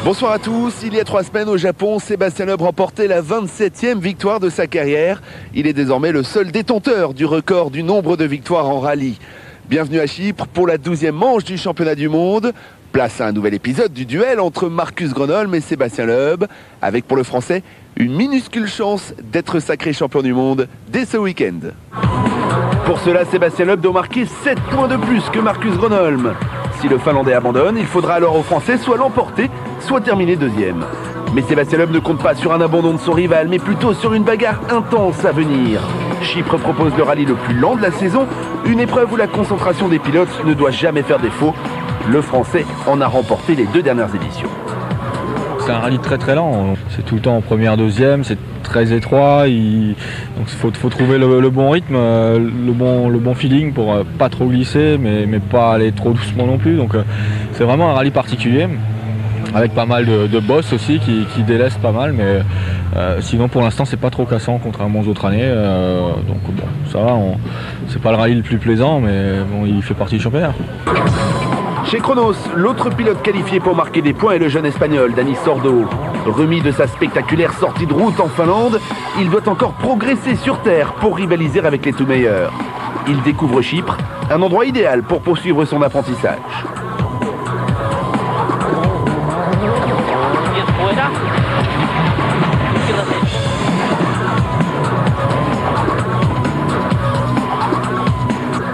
Bonsoir à tous. Il y a 3 semaines au Japon, Sébastien Loeb remportait la 27e victoire de sa carrière. Il est désormais le seul détenteur du record du nombre de victoires en rallye. Bienvenue à Chypre pour la 12e manche du championnat du monde. Place à un nouvel épisode du duel entre Marcus Gronholm et Sébastien Loeb, avec pour le Français une minuscule chance d'être sacré champion du monde dès ce week-end. Pour cela, Sébastien Loeb doit marquer 7 points de plus que Marcus Gronholm. Si le Finlandais abandonne, il faudra alors aux Français soit l'emporter, soit terminer deuxième. Mais Sébastien Loeb ne compte pas sur un abandon de son rival, mais plutôt sur une bagarre intense à venir. Chypre propose le rallye le plus lent de la saison, une épreuve où la concentration des pilotes ne doit jamais faire défaut. Le Français en a remporté les 2 dernières éditions. C'est un rallye très lent, c'est tout le temps en première, deuxième, c'est très étroit, donc il faut trouver le bon rythme, le bon feeling pour pas trop glisser, mais pas aller trop doucement non plus. Donc c'est vraiment un rallye particulier, avec pas mal de boss aussi qui délaissent pas mal, mais sinon pour l'instant c'est pas trop cassant contrairement aux autres années, donc bon, ça va, c'est pas le rallye le plus plaisant, mais bon, il fait partie du championnat. Chez Chronos, l'autre pilote qualifié pour marquer des points est le jeune espagnol Dani Sordo. Remis de sa spectaculaire sortie de route en Finlande, il doit encore progresser sur terre pour rivaliser avec les tout meilleurs. Il découvre Chypre, un endroit idéal pour poursuivre son apprentissage.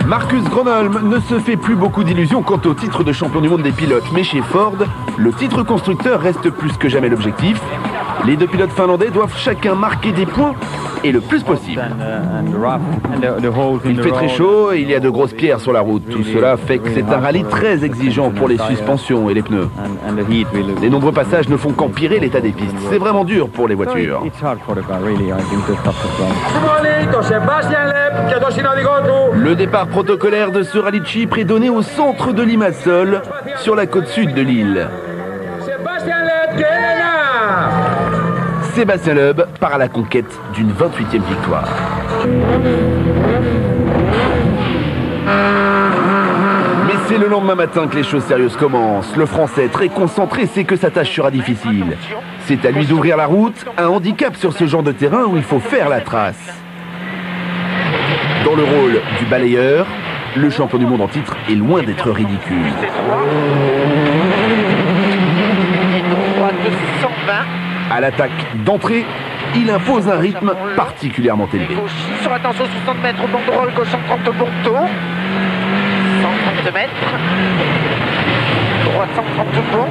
Marcus Gronholm ne se fait plus beaucoup d'illusions quant au titre de champion du monde des pilotes, mais chez Ford, le titre constructeur reste plus que jamais l'objectif. Les 2 pilotes finlandais doivent chacun marquer des points et le plus possible. Il fait très chaud et il y a de grosses pierres sur la route. Tout cela fait que c'est un rallye très exigeant pour les suspensions et les pneus. Les nombreux passages ne font qu'empirer l'état des pistes. C'est vraiment dur pour les voitures. Le départ protocolaire de ce rallye de Chypre est donné au centre de Limassol, sur la côte sud de l'île. Sébastien Loeb part à la conquête d'une 28e victoire. Mais c'est le lendemain matin que les choses sérieuses commencent. Le Français, très concentré, sait que sa tâche sera difficile. C'est à lui d'ouvrir la route, un handicap sur ce genre de terrain où il faut faire la trace. Dans le rôle du balayeur, le champion du monde en titre est loin d'être ridicule. À l'attaque d'entrée, il impose un rythme particulièrement élevé. Sur attention, 60 mètres, banderole gauche 130 Bordeaux. 132 mètres. Droite 130 bon.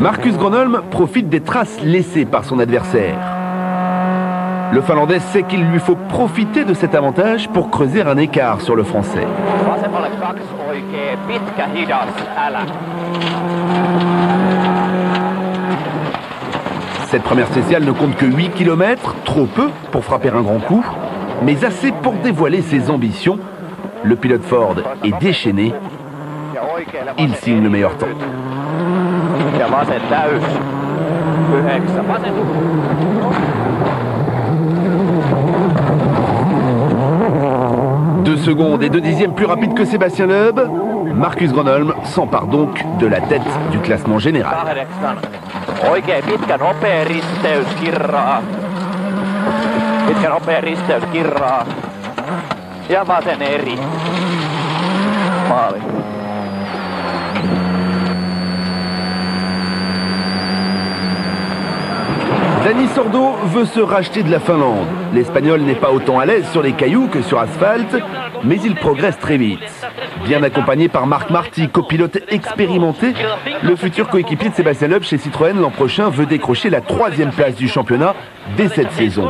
Marcus Gronholm profite des traces laissées par son adversaire. Le Finlandais sait qu'il lui faut profiter de cet avantage pour creuser un écart sur le Français. Cette première spéciale ne compte que 8 km, trop peu pour frapper un grand coup, mais assez pour dévoiler ses ambitions. Le pilote Ford est déchaîné. Il signe le meilleur temps. 2 secondes et 2 dixièmes plus rapide que Sébastien Loeb, Marcus Gronholm s'empare donc de la tête du classement général. Dani Sordo veut se racheter de la Finlande. L'Espagnol n'est pas autant à l'aise sur les cailloux que sur asphalte, mais il progresse très vite. Bien accompagné par Marc Marty, copilote expérimenté, le futur coéquipier de Sébastien Loeb chez Citroën l'an prochain veut décrocher la 3e place du championnat dès cette saison.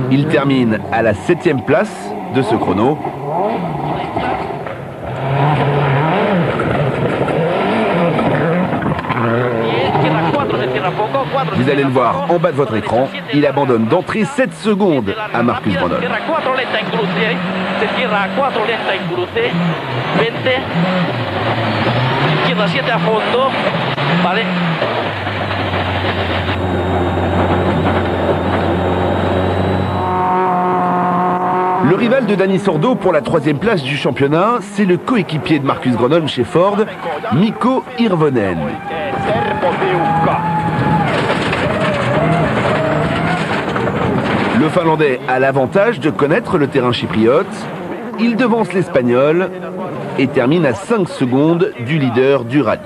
Il termine à la 7e place de ce chrono. Vous allez le voir en bas de votre écran, il abandonne d'entrée 7 secondes à Marcus Grönholm. Le rival de Dani Sordo pour la 3e place du championnat, c'est le coéquipier de Marcus Grönholm chez Ford, Mikko Hirvonen. Le Finlandais a l'avantage de connaître le terrain chypriote. Il devance l'Espagnol et termine à 5 secondes du leader du rallye.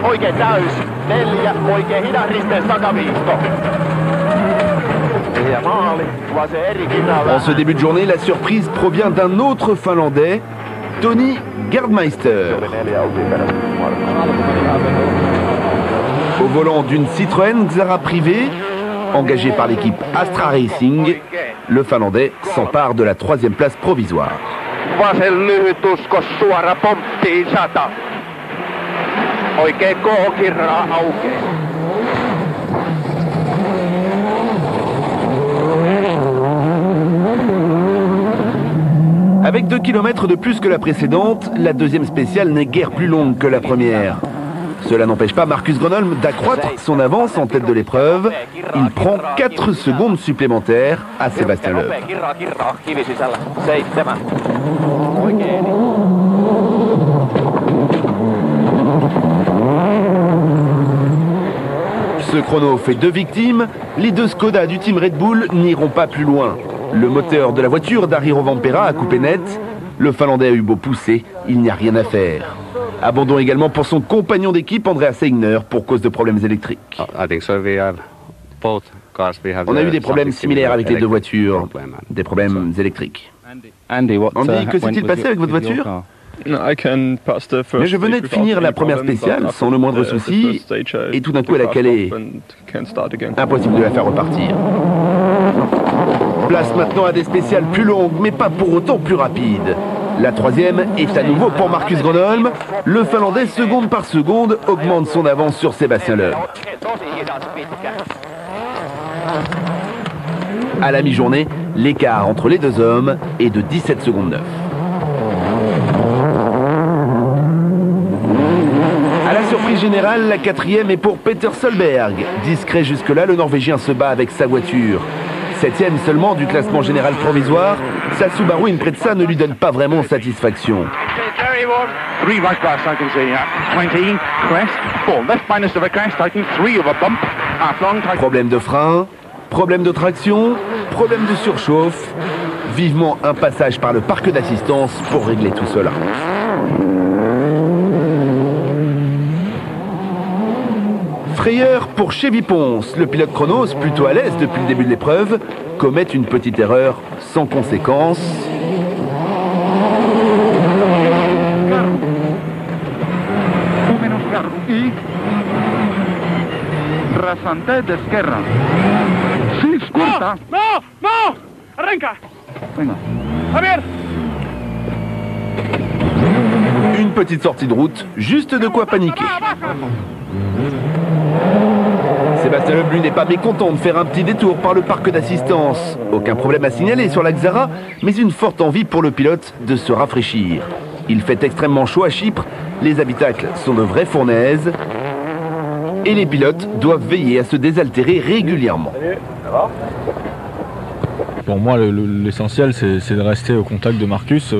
Oikein täys. 4, oikein hidas risteys takaviisto. Ja maali. Se eri En ce début de journée, la surprise provient d'un autre Finlandais, Tony Gardmeister. Au volant d'une Citroën Xara privée, engagée par l'équipe Astra Racing, le Finlandais s'empare de la 3e place provisoire. Vasen lyhytuskos suora pomppiin 100. Oikein kookirraa aukeaa. Avec 2 km de plus que la précédente, la 2e spéciale n'est guère plus longue que la première. Cela n'empêche pas Marcus Grönholm d'accroître son avance en tête de l'épreuve. Il prend 4 secondes supplémentaires à Sébastien Loeb. Ce chrono fait 2 victimes. Les 2 Skoda du team Red Bull n'iront pas plus loin. Le moteur de la voiture d'Ari Rovanperä a coupé net. Le Finlandais a eu beau pousser, il n'y a rien à faire. Abandon également pour son compagnon d'équipe Andreas Seigner pour cause de problèmes électriques. On a eu des problèmes similaires avec les 2 voitures, des problèmes électriques. Andy, que s'est-il passé avec votre voiture ? Mais je venais de finir la première spéciale sans le moindre souci et tout d'un coup elle a calé. Impossible de la faire repartir. Place maintenant à des spéciales plus longues mais pas pour autant plus rapides. La 3e est à nouveau pour Marcus Grönholm. Le Finlandais, seconde par seconde, augmente son avance sur Sébastien Loeb. À la mi-journée, l'écart entre les 2 hommes est de 17 secondes 9. À la surprise générale, la 4e est pour Peter Solberg. Discret jusque-là, le Norvégien se bat avec sa voiture. 7e seulement du classement général provisoire, sa Subaru Impreza ne lui donne pas vraiment satisfaction. Problème de frein, problème de traction, problème de surchauffe. Vivement un passage par le parc d'assistance pour régler tout cela. Frayeur pour Chevy Ponce. Le pilote Chronos, plutôt à l'aise depuis le début de l'épreuve, commet une petite erreur sans conséquence. Une petite sortie de route, juste de quoi paniquer. Sébastien Loeb, lui, n'est pas mécontent de faire un petit détour par le parc d'assistance. Aucun problème à signaler sur la Xara, mais une forte envie pour le pilote de se rafraîchir. Il fait extrêmement chaud à Chypre, les habitacles sont de vraies fournaises et les pilotes doivent veiller à se désaltérer régulièrement. Pour moi, l'essentiel, c'est de rester au contact de Marcus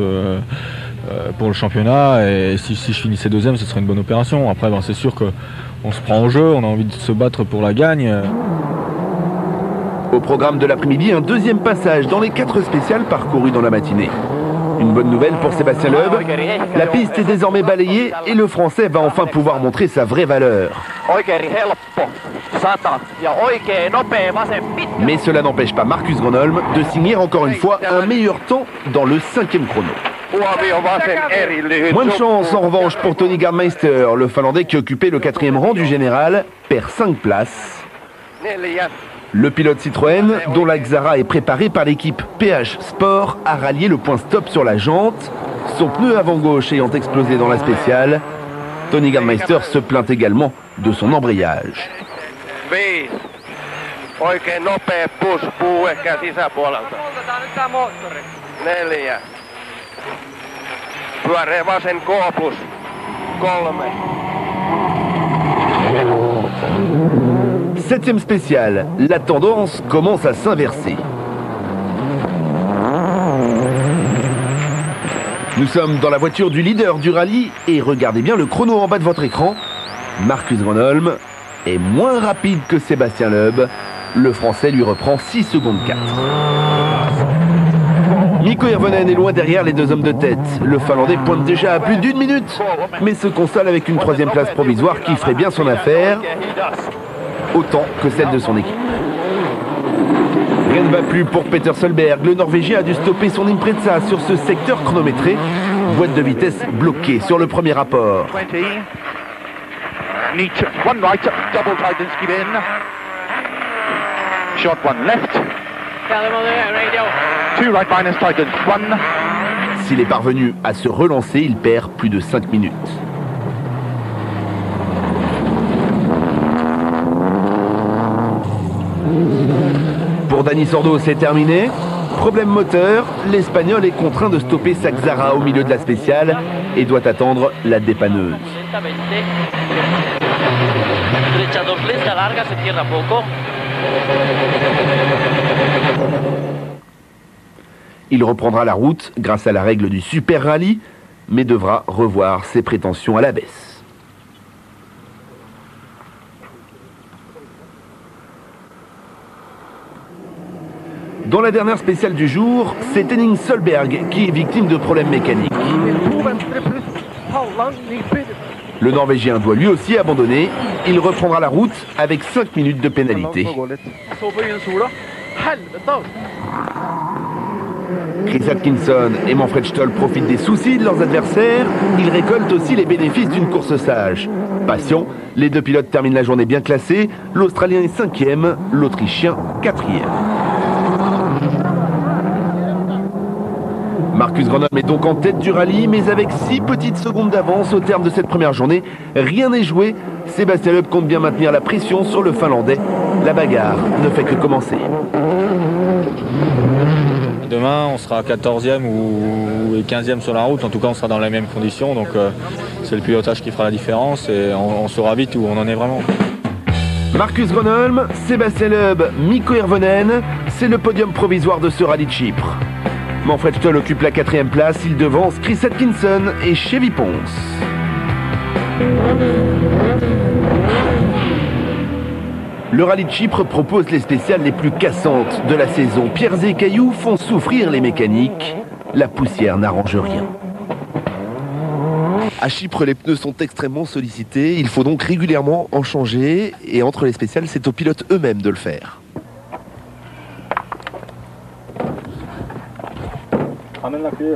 pour le championnat. Et si je finissais 2e, ce serait une bonne opération. Après, c'est sûr qu'on se prend au jeu, on a envie de se battre pour la gagne. Au programme de l'après-midi, un 2e passage dans les 4 spéciales parcourues dans la matinée. Une bonne nouvelle pour Sébastien Loeb, la piste est désormais balayée et le Français va enfin pouvoir montrer sa vraie valeur. Mais cela n'empêche pas Marcus Gronholm de signer encore une fois un meilleur temps dans le 5e chrono. Moins de chance en revanche pour Tony Gardmeister, le Finlandais qui occupait le 4e rang du général, perd 5 places. Le pilote Citroën, dont la Xara est préparée par l'équipe PH Sport, a rallié le point stop sur la jante, son pneu avant gauche ayant explosé dans la spéciale. Tony Gardmeister se plaint également de son embrayage. Oikein nopea push, puu ehkä sisäpuolelta. 4. Pyöreä vasen K+. 3. 7e spéciale, la tendance commence à s'inverser. Nous sommes dans la voiture du leader du rallye et regardez bien le chrono en bas de votre écran. Marcus Gronholm est moins rapide que Sébastien Loeb. Le Français lui reprend 6 secondes 4. Mikko Hirvonen est loin derrière les deux hommes de tête. Le Finlandais pointe déjà à plus d'1 minute, mais se console avec une 3e place provisoire qui ferait bien son affaire, autant que celle de son équipe. Rien ne va plus pour Peter Solberg. Le Norvégien a dû stopper son Impreza sur ce secteur chronométré. Boîte de vitesse bloquée sur le premier rapport. Neat, one right, double Titan skid in. Short one left. 2 right minus Titan, 1. S'il est parvenu à se relancer, il perd plus de 5 minutes. Pour Dani Sordo, c'est terminé. Problème moteur, l'Espagnol est contraint de stopper sa Xara au milieu de la spéciale et doit attendre la dépanneuse. Il reprendra la route grâce à la règle du Super Rallye, mais devra revoir ses prétentions à la baisse. Dans la dernière spéciale du jour, c'est Henning Solberg qui est victime de problèmes mécaniques. Le Norvégien doit lui aussi abandonner. Il reprendra la route avec 5 minutes de pénalité. Chris Atkinson et Manfred Stoll profitent des soucis de leurs adversaires. Ils récoltent aussi les bénéfices d'une course sage. Patient, les deux pilotes terminent la journée bien classés. L'Australien est 5e, l'Autrichien 4e. Marcus Gronholm est donc en tête du rallye, mais avec 6 petites secondes d'avance au terme de cette première journée. Rien n'est joué. Sébastien Loeb compte bien maintenir la pression sur le Finlandais. La bagarre ne fait que commencer. Demain, on sera 14e ou 15e sur la route. En tout cas, on sera dans les mêmes conditions. Donc, c'est le pilotage qui fera la différence et on saura vite où on en est vraiment. Marcus Gronholm, Sébastien Loeb, Mikko Hirvonen, c'est le podium provisoire de ce rallye de Chypre. Manfred Stoll occupe la 4e place, il devance Chris Atkinson et Chevy Pons. Le rallye de Chypre propose les spéciales les plus cassantes de la saison. Pierres et cailloux font souffrir les mécaniques. La poussière n'arrange rien. À Chypre, les pneus sont extrêmement sollicités. Il faut donc régulièrement en changer. Et entre les spéciales, c'est aux pilotes eux-mêmes de le faire. Ramène la clé,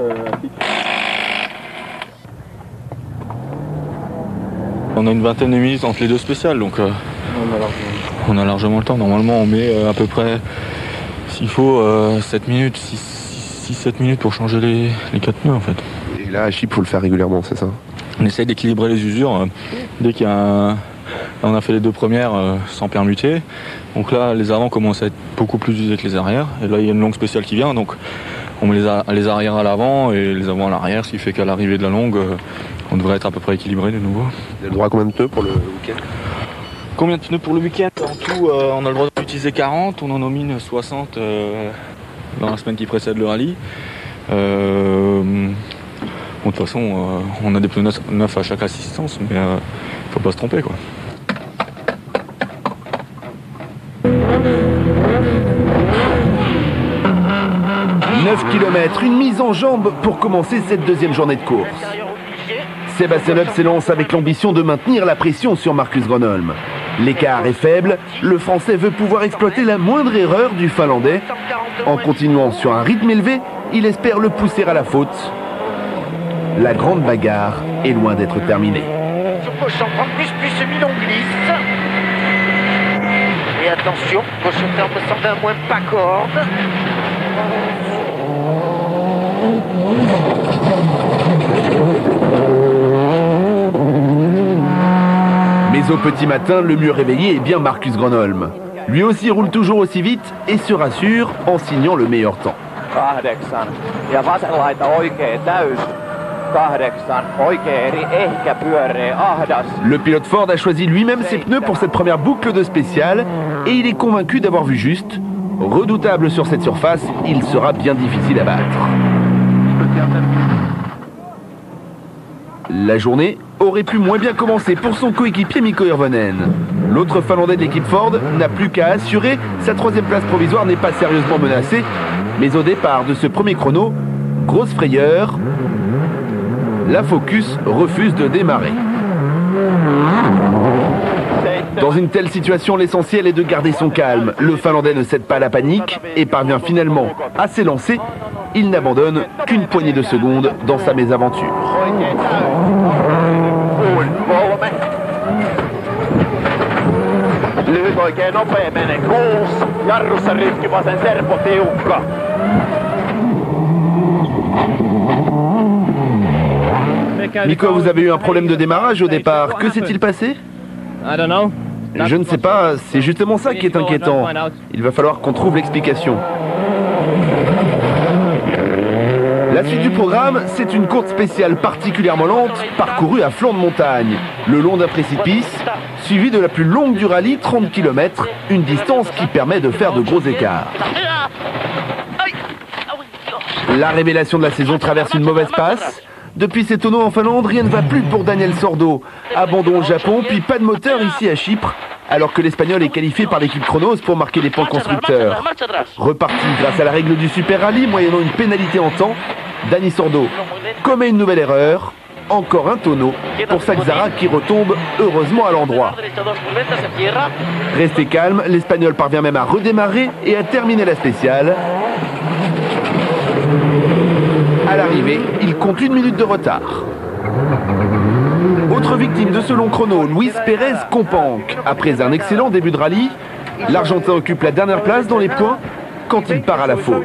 On a une vingtaine de minutes entre les deux spéciales, donc on a largement le temps. Normalement, on met à peu près, s'il faut, 7 minutes, 6-7 minutes pour changer les 4 pneus en fait. Et là, à Chypre, il faut le faire régulièrement, c'est ça? On essaye d'équilibrer les usures. Dès qu'il y a un... Là, on a fait les deux premières sans permuter. Donc là, les avants commencent à être beaucoup plus usés que les arrières. Et là, il y a une longue spéciale qui vient, donc on met les arrières à l'avant et les avants à l'arrière, ce qui fait qu'à l'arrivée de la longue, on devrait être à peu près équilibré de nouveau. Vous avez le droit à combien de pneus pour le week-end? Combien de pneus pour le week-end? En tout, on a le droit d'utiliser 40, on en nomine 60 dans la semaine qui précède le rallye. Bon, de toute façon, on a des pneus neufs à chaque assistance, mais faut pas se tromper, quoi. 9 km, une mise en jambe pour commencer cette deuxième journée de course. Sébastien Loeb s'élance avec l'ambition de maintenir la pression sur Marcus Gronholm. L'écart est faible, le Français veut pouvoir exploiter la moindre erreur du Finlandais. En continuant sur un rythme élevé, il espère le pousser à la faute. La grande bagarre est loin d'être terminée. Sur gauche 130 plus Milon glisse. Et attention, gauche terme me semble un moins pas corde. Mais au petit matin, le mieux réveillé est bien Marcus Gronholm. Lui aussi roule toujours aussi vite et se rassure en signant le meilleur temps. 8 ja vasenlaita oikea täys. 8 oikea eri ehkä pyöree ahdas. Le pilote Ford a choisi lui-même ses pneus pour cette première boucle de spécial et il est convaincu d'avoir vu juste. Redoutable sur cette surface, il sera bien difficile à battre. La journée aurait pu moins bien commencer pour son coéquipier Mikko Hirvonen. L'autre Finlandais de l'équipe Ford n'a plus qu'à assurer, sa troisième place provisoire n'est pas sérieusement menacée. Mais au départ de ce premier chrono, grosse frayeur, la Focus refuse de démarrer. Dans une telle situation, l'essentiel est de garder son calme. Le Finlandais ne cède pas à la panique et parvient finalement à s'élancer. Il n'abandonne qu'une poignée de secondes dans sa mésaventure. Lyhyt oikein nopea menee 6. Jarrussa rikki vasen serpo tiukka. Mikko, vous avez eu un problème de démarrage au départ. Que s'est-il passé? Je ne sais pas, c'est justement ça qui est inquiétant. Il va falloir qu'on trouve l'explication. La suite du programme, c'est une course spéciale particulièrement lente, parcourue à flanc de montagne, le long d'un précipice, suivie de la plus longue du rallye, 30 km, une distance qui permet de faire de gros écarts. La révélation de la saison traverse une mauvaise passe. Depuis ses tonneaux en Finlande, rien ne va plus pour Daniel Sordo. Abandon au Japon, puis pas de moteur ici à Chypre, alors que l'Espagnol est qualifié par l'équipe Chronos pour marquer les points constructeurs. Reparti grâce à la règle du Super Rallye, moyennant une pénalité en temps, Dani Sordo commet une nouvelle erreur. Encore un tonneau pour Saxara qui retombe heureusement à l'endroit. Resté calme, l'Espagnol parvient même à redémarrer et à terminer la spéciale. À l'arrivée, il compte 1 minute de retard. Autre victime de ce long chrono, Luis Pérez Companc. Après un excellent début de rallye, l'Argentin occupe la dernière place dans les points quand il part à la faute.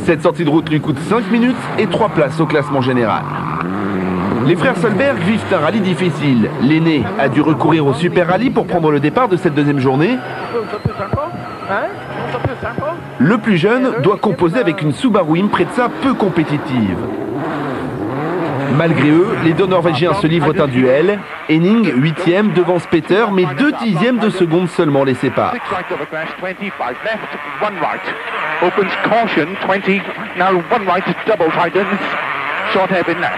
Cette sortie de route lui coûte 5 minutes et 3 places au classement général. Les frères Solberg vivent un rallye difficile. L'aîné a dû recourir au Super Rallye pour prendre le départ de cette deuxième journée. Le plus jeune doit composer avec une Subaru Impreza peu compétitive. Malgré eux, les deux Norvégiens se livrent un duel. Henning, 8e, devance Peter, mais 2 dixièmes de seconde seulement les séparent. Opens caution, 20, now 1 right, double tightens, short hairpin left.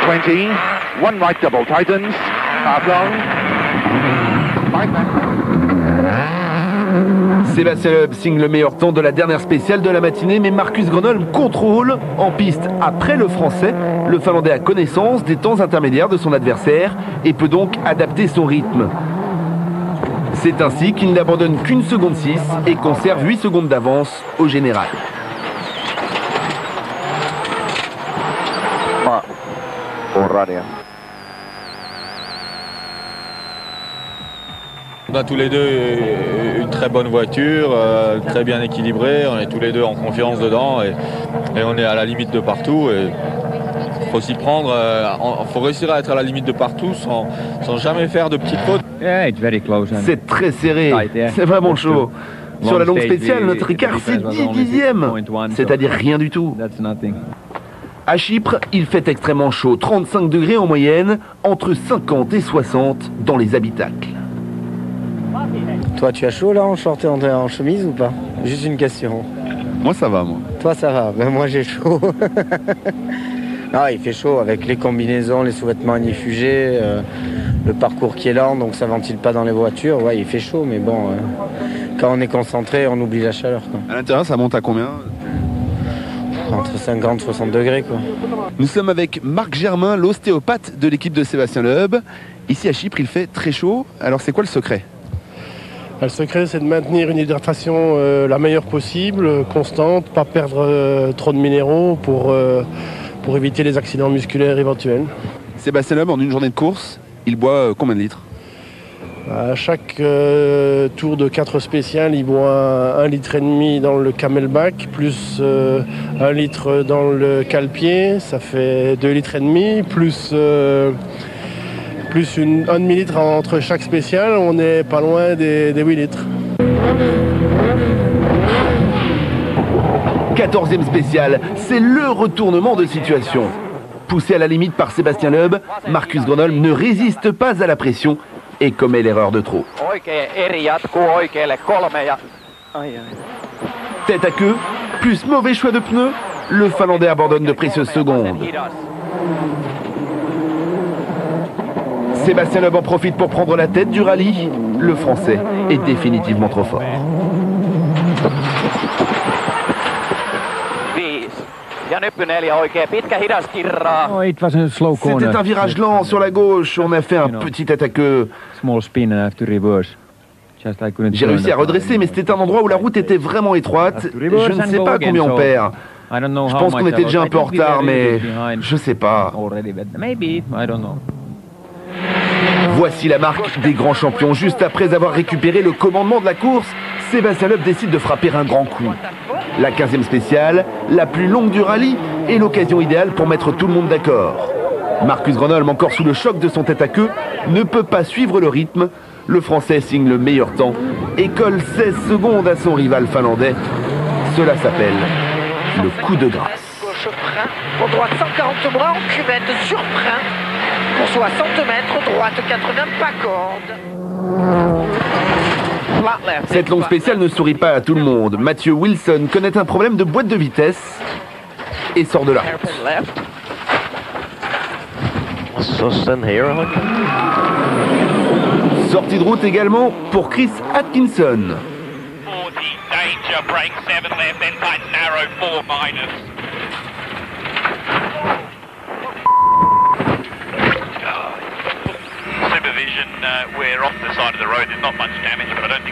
20, 1 right, double tightens, half long, 5 left. Sébastien Loeb signe le meilleur temps de la dernière spéciale de la matinée, mais Marcus Gronholm contrôle en piste après le Français. Le Finlandais a connaissance des temps intermédiaires de son adversaire et peut donc adapter son rythme. C'est ainsi qu'il n'abandonne qu'une seconde 6 et conserve 8 secondes d'avance au général. On a tous les deux une très bonne voiture, très bien équilibrée, on est tous les deux en confiance dedans et on est à la limite de partout. Il faut s'y prendre, faut réussir à être à la limite de partout sans jamais faire de petites fautes. C'est très serré, c'est vraiment chaud. Sur la longue spéciale, notre écart c'est 10 dixièmes, c'est-à-dire rien du tout. À Chypre, il fait extrêmement chaud, 35 degrés en moyenne, entre 50 et 60 dans les habitacles. Toi, tu as chaud là en short et en chemise ou pas? Juste une question. Moi ça va, moi. Toi ça va, mais moi j'ai chaud. Ah, il fait chaud avec les combinaisons, les sous-vêtements ignifugés, le parcours qui est lent, donc ça ventile pas dans les voitures. Ouais, il fait chaud, mais bon, quand on est concentré, on oublie la chaleur, quoi. À l'intérieur, ça monte à combien? Entre 50 et 60 degrés, quoi. Nous sommes avec Marc Germain, l'ostéopathe de l'équipe de Sébastien Loeb. Ici à Chypre, il fait très chaud. Alors c'est quoi le secret? Le secret, c'est de maintenir une hydratation la meilleure possible, constante, pas perdre trop de minéraux pour éviter les accidents musculaires éventuels. Sébastien Loeb, en une journée de course, il boit combien de litres? À chaque tour de 4 spéciales, il boit 1,5 litre dans le camelback, plus 1 litre dans le cale-pied, ça fait 2,5 litres, plus un demi-litre entre chaque spéciale, on n'est pas loin des 8 litres. 14e spéciale, c'est le retournement de situation. Poussé à la limite par Sébastien Loeb, Marcus Gronholm ne résiste pas à la pression et commet l'erreur de trop. Tête à queue, plus mauvais choix de pneus, le Finlandais abandonne de précieuses secondes. Sébastien Loeb en profite pour prendre la tête du rallye. Le Français est définitivement trop fort. C'était un virage lent sur la gauche, on a fait un petit tête à queue. J'ai réussi à redresser, mais c'était un endroit où la route était vraiment étroite. Je ne sais pas combien on perd. Je pense qu'on était déjà un peu en retard, mais je sais pas. Voici la marque des grands champions. Juste après avoir récupéré le commandement de la course, Sébastien Loeb décide de frapper un grand coup. La 15e spéciale, la plus longue du rallye, est l'occasion idéale pour mettre tout le monde d'accord. Marcus Gronholm, encore sous le choc de son tête à queue, ne peut pas suivre le rythme. Le Français signe le meilleur temps et colle 16 secondes à son rival finlandais. Cela s'appelle le coup de grâce. Gauche frein, pour droite 140 bras en cuvette sur frein. Pour 60 mètres, droite 80 pas corde. Cette longue spéciale ne sourit pas à tout le monde. Matthew Wilson connaît un problème de boîte de vitesse et sort de la route. Sortie de route également pour Chris Atkinson.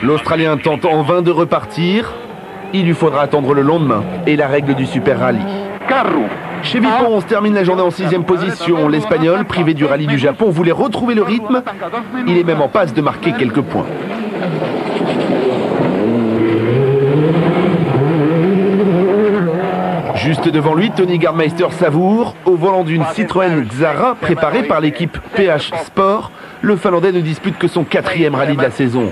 L'Australien tente en vain de repartir. Il lui faudra attendre le lendemain et la règle du Super Rallye. Chevy Ponce termine la journée en 6e position. L'Espagnol, privé du rallye du Japon, voulait retrouver le rythme. Il est même en passe de marquer quelques points. Juste devant lui, Tony Gardmeister savoure. Au volant d'une Citroën Xara préparée par l'équipe PH Sport, le Finlandais ne dispute que son 4e rallye de la saison.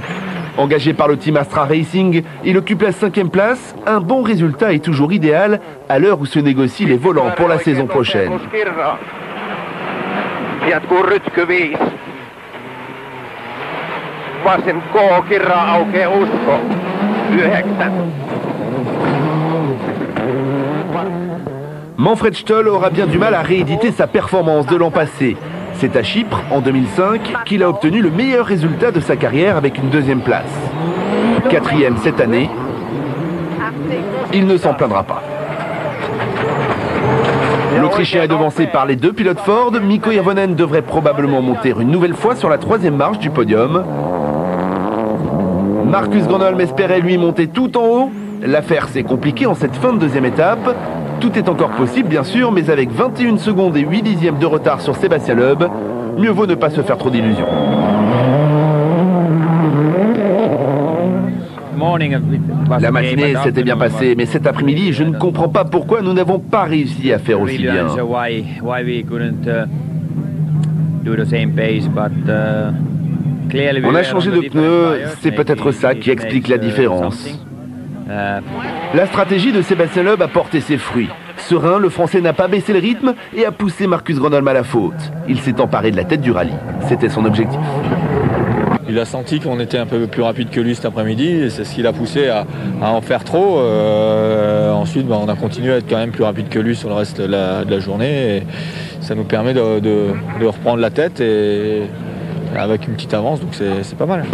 Engagé par le team Astra Racing, il occupe la 5e place. Un bon résultat est toujours idéal à l'heure où se négocient les volants pour la saison prochaine. Manfred Stoll aura bien du mal à rééditer sa performance de l'an passé. C'est à Chypre, en 2005, qu'il a obtenu le meilleur résultat de sa carrière avec une 2e place. 4e cette année, il ne s'en plaindra pas. L'Autrichien est devancé par les 2 pilotes Ford. Mikko Hirvonen devrait probablement monter une nouvelle fois sur la 3e marche du podium. Marcus Gronholm espérait lui monter tout en haut. L'affaire s'est compliquée en cette fin de 2e étape. Tout est encore possible bien sûr, mais avec 21 secondes et 8 dixièmes de retard sur Sébastien Loeb, mieux vaut ne pas se faire trop d'illusions. La matinée s'était bien passée, mais cet après-midi, je ne comprends pas pourquoi nous n'avons pas réussi à faire aussi bien. On a changé de pneus, c'est peut-être ça qui explique la différence. La stratégie de Sébastien Loeb a porté ses fruits. Serein, le Français n'a pas baissé le rythme et a poussé Marcus Gronholm à la faute. Il s'est emparé de la tête du rallye. C'était son objectif. Il a senti qu'on était un peu plus rapide que lui cet après-midi et c'est ce qui l'a poussé à en faire trop. Ensuite, on a continué à être quand même plus rapide que lui sur le reste de la journée. Et ça nous permet de reprendre la tête et avec une petite avance, donc c'est pas mal.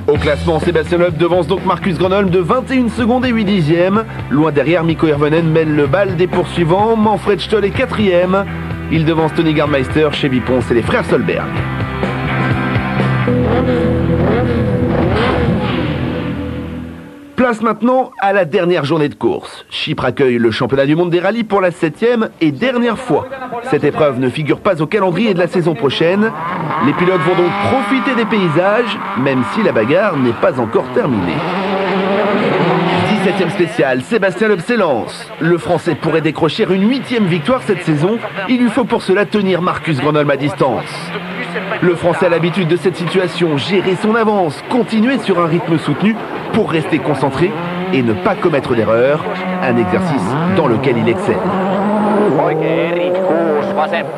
Au classement, Sébastien Loeb devance donc Marcus Gronholm de 21 secondes et 8 dixièmes. Loin derrière, Mikko Hirvonen mène le bal des poursuivants. Manfred Stoll est 4e. Il devance Tony Gardmeister, Chevy Ponce et les frères Solberg. Place maintenant à la dernière journée de course. Chypre accueille le championnat du monde des rallyes pour la 7e et dernière fois. Cette épreuve ne figure pas au calendrier de la saison prochaine. Les pilotes vont donc profiter des paysages, même si la bagarre n'est pas encore terminée. 17e spécial, Sébastien Loeb s'élance. Le Français pourrait décrocher une 8e victoire cette saison. Il lui faut pour cela tenir Marcus Gronholm à distance. Le Français a l'habitude de cette situation, gérer son avance, continuer sur un rythme soutenu pour rester concentré et ne pas commettre d'erreur, un exercice dans lequel il excelle.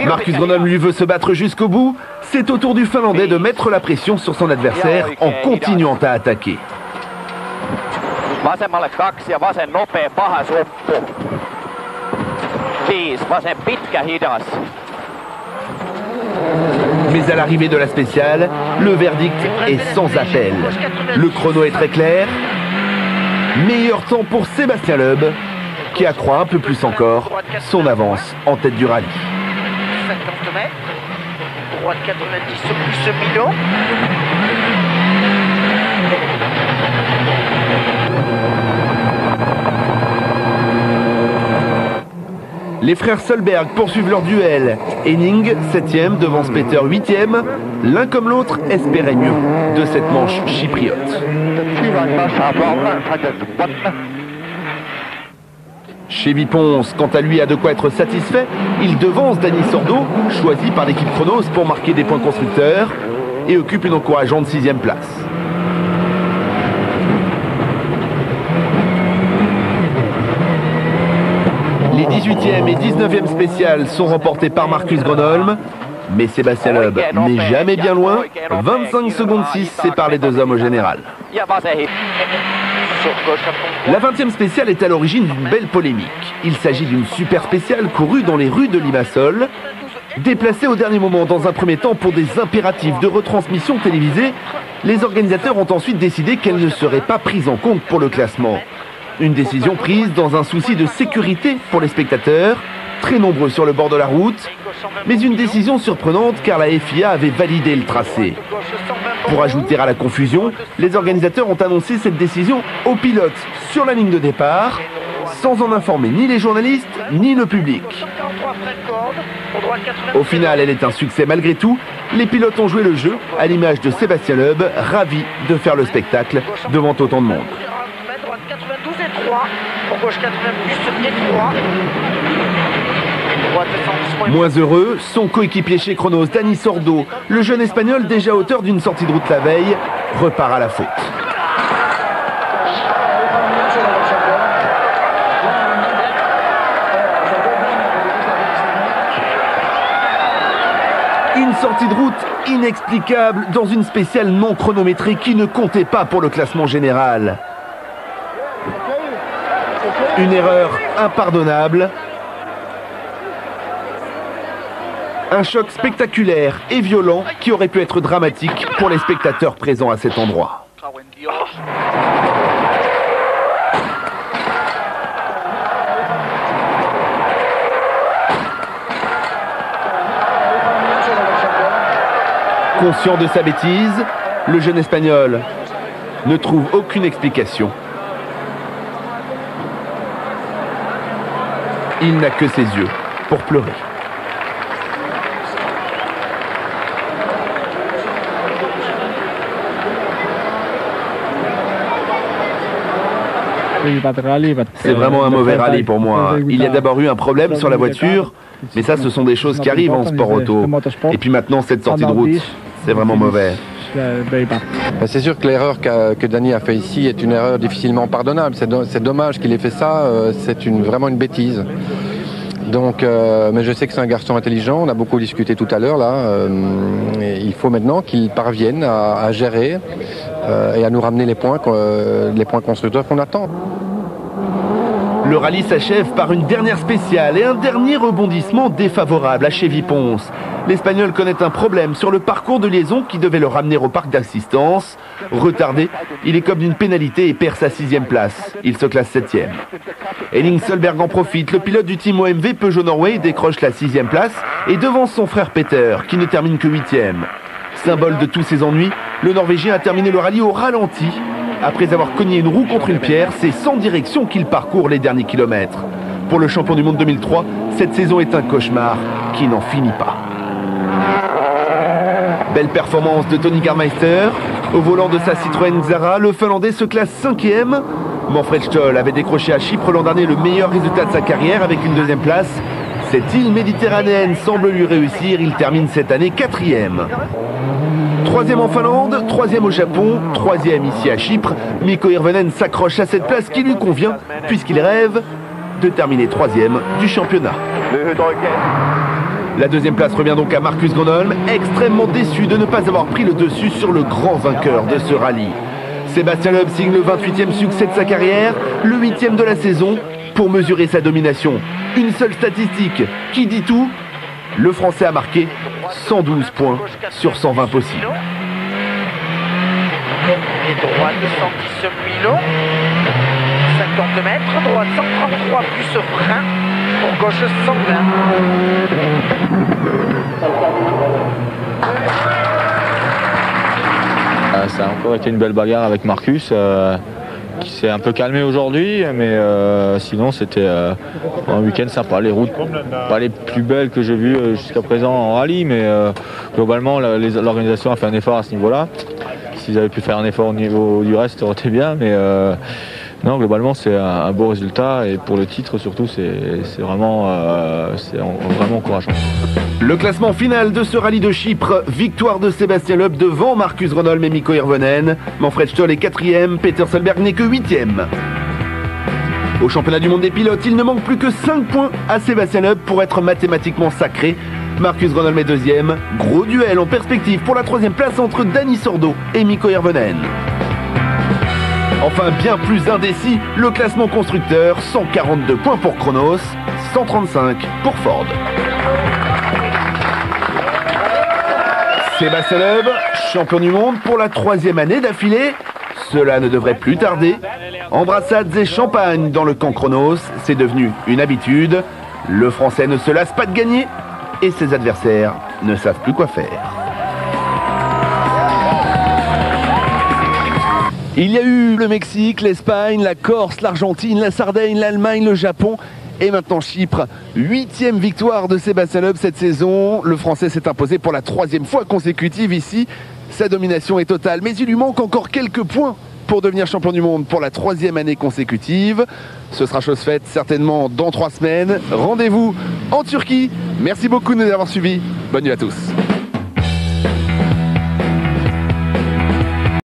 Marcus Gronholm lui veut se battre jusqu'au bout. C'est au tour du Finlandais de mettre la pression sur son adversaire en continuant à attaquer. Vasemmalle 2 ja vasen nopea paha suppu. 5, vasen pitkä hidas. Mais à l'arrivée de la spéciale, le verdict est sans appel. Le chrono est très clair. Meilleur temps pour Sébastien Loeb, qui accroît un peu plus encore son avance en tête du rallye. 50 mètres, droite 90 plus Milon. Les frères Solberg poursuivent leur duel. Henning, 7e, devance Peter, 8e. L'un comme l'autre espérait mieux de cette manche chypriote. Chevy Ponce, quant à lui, a de quoi être satisfait. Il devance Dani Sordo, choisi par l'équipe Chronos pour marquer des points constructeurs, et occupe une encourageante 6e place. Les 18e et 19e spéciales sont remportés par Marcus Gronholm, mais Sébastien Loeb n'est jamais bien loin. 25 secondes 6 séparent les deux hommes au général. La 20e spéciale est à l'origine d'une belle polémique. Il s'agit d'une super spéciale courue dans les rues de Limassol. Déplacée au dernier moment dans un premier temps pour des impératifs de retransmission télévisée, les organisateurs ont ensuite décidé qu'elle ne serait pas prise en compte pour le classement. Une décision prise dans un souci de sécurité pour les spectateurs, très nombreux sur le bord de la route, mais une décision surprenante car la FIA avait validé le tracé. Pour ajouter à la confusion, les organisateurs ont annoncé cette décision aux pilotes sur la ligne de départ, sans en informer ni les journalistes ni le public. Au final, elle est un succès malgré tout. Les pilotes ont joué le jeu, à l'image de Sébastien Loeb, ravi de faire le spectacle devant autant de monde. Moins heureux, son coéquipier chez Chronos, Dani Sordo, le jeune espagnol déjà auteur d'une sortie de route la veille, repart à la faute. Une sortie de route inexplicable dans une spéciale non chronométrée qui ne comptait pas pour le classement général. Une erreur impardonnable. Un choc spectaculaire et violent qui aurait pu être dramatique pour les spectateurs présents à cet endroit. Conscient de sa bêtise, le jeune Espagnol ne trouve aucune explication. Il n'a que ses yeux pour pleurer. C'est vraiment un mauvais rallye pour moi. Il y a d'abord eu un problème sur la voiture, mais ça, ce sont des choses qui arrivent en sport auto. Et puis maintenant, cette sortie de route, c'est vraiment mauvais. C'est sûr que l'erreur que Dani a fait ici est une erreur difficilement pardonnable. C'est dommage qu'il ait fait ça, c'est vraiment une bêtise. Donc, mais je sais que c'est un garçon intelligent, on a beaucoup discuté tout à l'heure là. Et il faut maintenant qu'il parvienne à gérer et à nous ramener les points constructeurs qu'on attend. Le rallye s'achève par une dernière spéciale et un dernier rebondissement défavorable à Chevy-Ponce. L'Espagnol connaît un problème sur le parcours de liaison qui devait le ramener au parc d'assistance. Retardé, il écope d'une pénalité et perd sa 6e place. Il se classe 7e. Henning Solberg en profite. Le pilote du team OMV Peugeot Norway décroche la 6e place et devance son frère Peter qui ne termine que 8e. Symbole de tous ses ennuis, le Norvégien a terminé le rallye au ralenti. Après avoir cogné une roue contre une pierre, c'est sans direction qu'il parcourt les derniers kilomètres. Pour le champion du monde 2003, cette saison est un cauchemar qui n'en finit pas. Belle performance de Tony Garmeister. Au volant de sa Citroën Xara, le Finlandais se classe 5e. Manfred Stoll avait décroché à Chypre l'an dernier le meilleur résultat de sa carrière avec une 2e place. Cette île méditerranéenne semble lui réussir, il termine cette année 4e. 3e en Finlande, 3e au Japon, 3e ici à Chypre. Mikko Hirvonen s'accroche à cette place qui lui convient puisqu'il rêve de terminer 3e du championnat. La 2e place revient donc à Marcus Gronholm, extrêmement déçu de ne pas avoir pris le dessus sur le grand vainqueur de ce rallye. Sébastien Loeb signe le 28e succès de sa carrière, le 8e de la saison. Pour mesurer sa domination, une seule statistique qui dit tout, le Français a marqué 112 points sur 120 possibles. Et droite 110 Milon, 50 mètres, droite 133 plus frein, pour gauche 120. Ça a encore été une belle bagarre avec Marcus. Qui s'est un peu calmé aujourd'hui, mais sinon c'était un week-end sympa. Les routes pas les plus belles que j'ai vues jusqu'à présent en rallye, mais globalement l'organisation a fait un effort à ce niveau-là. S'ils avaient pu faire un effort au niveau du reste, ça aurait été bien, mais non, globalement c'est un beau résultat et pour le titre surtout c'est vraiment encourageant. Le classement final de ce rallye de Chypre, victoire de Sébastien Loeb devant Marcus Gronholm et Mikko Hirvonen. Manfred Stoll est 4e, Peter Solberg n'est que 8e. Au championnat du monde des pilotes, il ne manque plus que 5 points à Sébastien Loeb pour être mathématiquement sacré. Marcus Gronholm est 2e. Gros duel en perspective pour la 3e place entre Dani Sordo et Mikko Hirvonen. Enfin, bien plus indécis, le classement constructeur, 142 points pour Kronos, 135 pour Ford. Sébastien Loeb, champion du monde pour la 3e année d'affilée. Cela ne devrait plus tarder. Embrassades et champagne dans le camp Kronos, c'est devenu une habitude. Le Français ne se lasse pas de gagner et ses adversaires ne savent plus quoi faire. Il y a eu le Mexique, l'Espagne, la Corse, l'Argentine, la Sardaigne, l'Allemagne, le Japon et maintenant Chypre. 8e victoire de Sébastien Loeb cette saison. Le Français s'est imposé pour la 3e fois consécutive ici. Sa domination est totale, mais il lui manque encore quelques points pour devenir champion du monde pour la 3e année consécutive. Ce sera chose faite certainement dans 3 semaines. Rendez-vous en Turquie. Merci beaucoup de nous avoir suivis. Bonne nuit à tous.